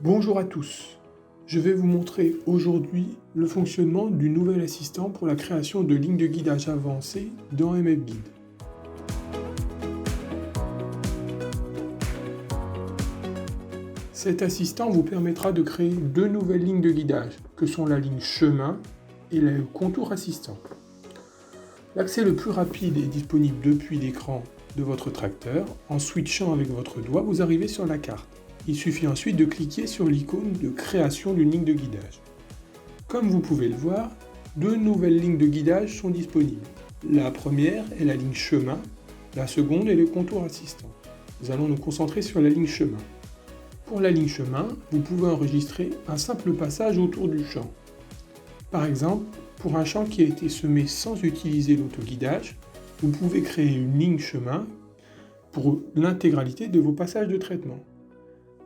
Bonjour à tous, je vais vous montrer aujourd'hui le fonctionnement du nouvel assistant pour la création de lignes de guidage avancées dans MFGuide. Cet assistant vous permettra de créer deux nouvelles lignes de guidage, que sont la ligne chemin et le contour assistant. L'accès le plus rapide est disponible depuis l'écran de votre tracteur. En switchant avec votre doigt, vous arrivez sur la carte. Il suffit ensuite de cliquer sur l'icône de création d'une ligne de guidage. Comme vous pouvez le voir, deux nouvelles lignes de guidage sont disponibles. La première est la ligne chemin, la seconde est le contour assistant. Nous allons nous concentrer sur la ligne chemin. Pour la ligne chemin, vous pouvez enregistrer un simple passage autour du champ. Par exemple, pour un champ qui a été semé sans utiliser l'autoguidage, vous pouvez créer une ligne chemin pour l'intégralité de vos passages de traitement.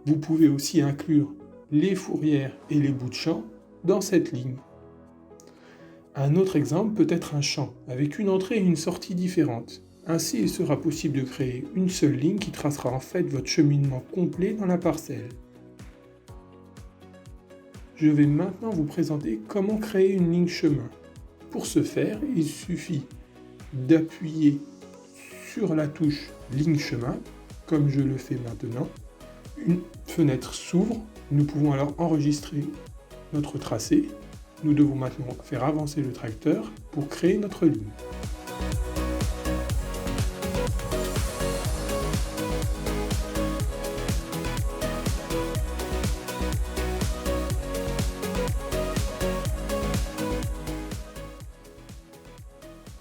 Vous pouvez aussi inclure les fourrières et les bouts de champ dans cette ligne. Un autre exemple peut être un champ avec une entrée et une sortie différentes. Ainsi, il sera possible de créer une seule ligne qui tracera en fait votre cheminement complet dans la parcelle. Je vais maintenant vous présenter comment créer une ligne chemin. Pour ce faire, il suffit d'appuyer sur la touche ligne chemin, comme je le fais maintenant. Une fenêtre s'ouvre, nous pouvons alors enregistrer notre tracé. Nous devons maintenant faire avancer le tracteur pour créer notre ligne.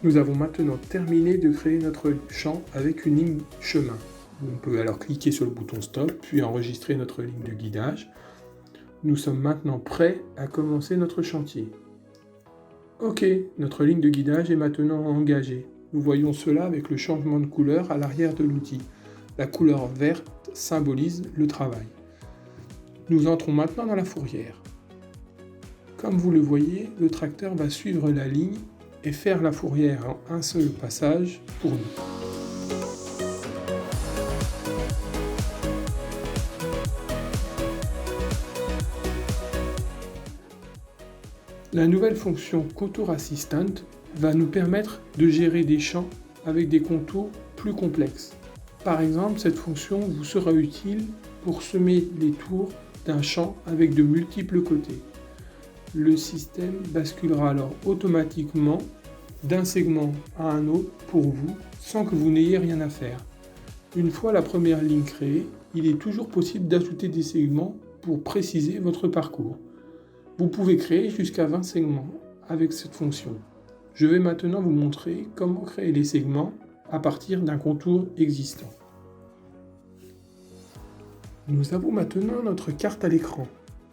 Nous avons maintenant terminé de créer notre champ avec une ligne chemin. On peut alors cliquer sur le bouton Stop, puis enregistrer notre ligne de guidage. Nous sommes maintenant prêts à commencer notre chantier. Ok, notre ligne de guidage est maintenant engagée. Nous voyons cela avec le changement de couleur à l'arrière de l'outil. La couleur verte symbolise le travail. Nous entrons maintenant dans la fourrière. Comme vous le voyez, le tracteur va suivre la ligne et faire la fourrière en un seul passage pour nous. La nouvelle fonction Contour Assistant va nous permettre de gérer des champs avec des contours plus complexes. Par exemple, cette fonction vous sera utile pour semer les tours d'un champ avec de multiples côtés. Le système basculera alors automatiquement d'un segment à un autre pour vous sans que vous n'ayez rien à faire. Une fois la première ligne créée, il est toujours possible d'ajouter des segments pour préciser votre parcours. Vous pouvez créer jusqu'à 20 segments avec cette fonction. Je vais maintenant vous montrer comment créer les segments à partir d'un contour existant. Nous avons maintenant notre carte à l'écran.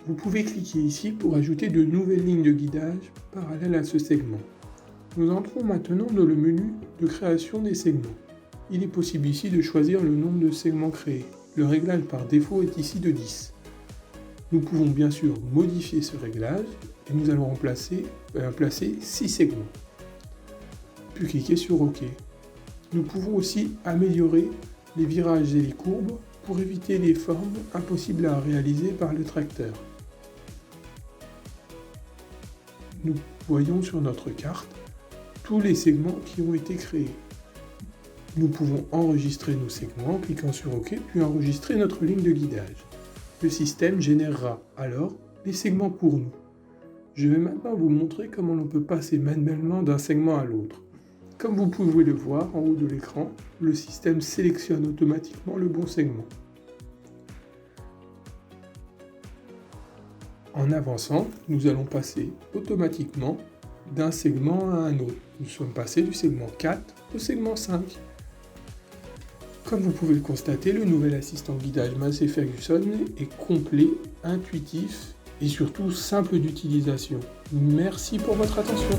Vous pouvez cliquer ici pour ajouter de nouvelles lignes de guidage parallèles à ce segment. Nous entrons maintenant dans le menu de création des segments. Il est possible ici de choisir le nombre de segments créés. Le réglage par défaut est ici de 10. Nous pouvons bien sûr modifier ce réglage et nous allons placer 6 segments. Puis cliquer sur OK. Nous pouvons aussi améliorer les virages et les courbes pour éviter les formes impossibles à réaliser par le tracteur. Nous voyons sur notre carte tous les segments qui ont été créés. Nous pouvons enregistrer nos segments en cliquant sur OK puis enregistrer notre ligne de guidage. Le système générera alors les segments pour nous. Je vais maintenant vous montrer comment l'on peut passer manuellement d'un segment à l'autre. Comme vous pouvez le voir en haut de l'écran, le système sélectionne automatiquement le bon segment. En avançant, nous allons passer automatiquement d'un segment à un autre. Nous sommes passés du segment 4 au segment 5. Comme vous pouvez le constater, le nouvel assistant guidage Massey Ferguson est complet, intuitif et surtout simple d'utilisation. Merci pour votre attention.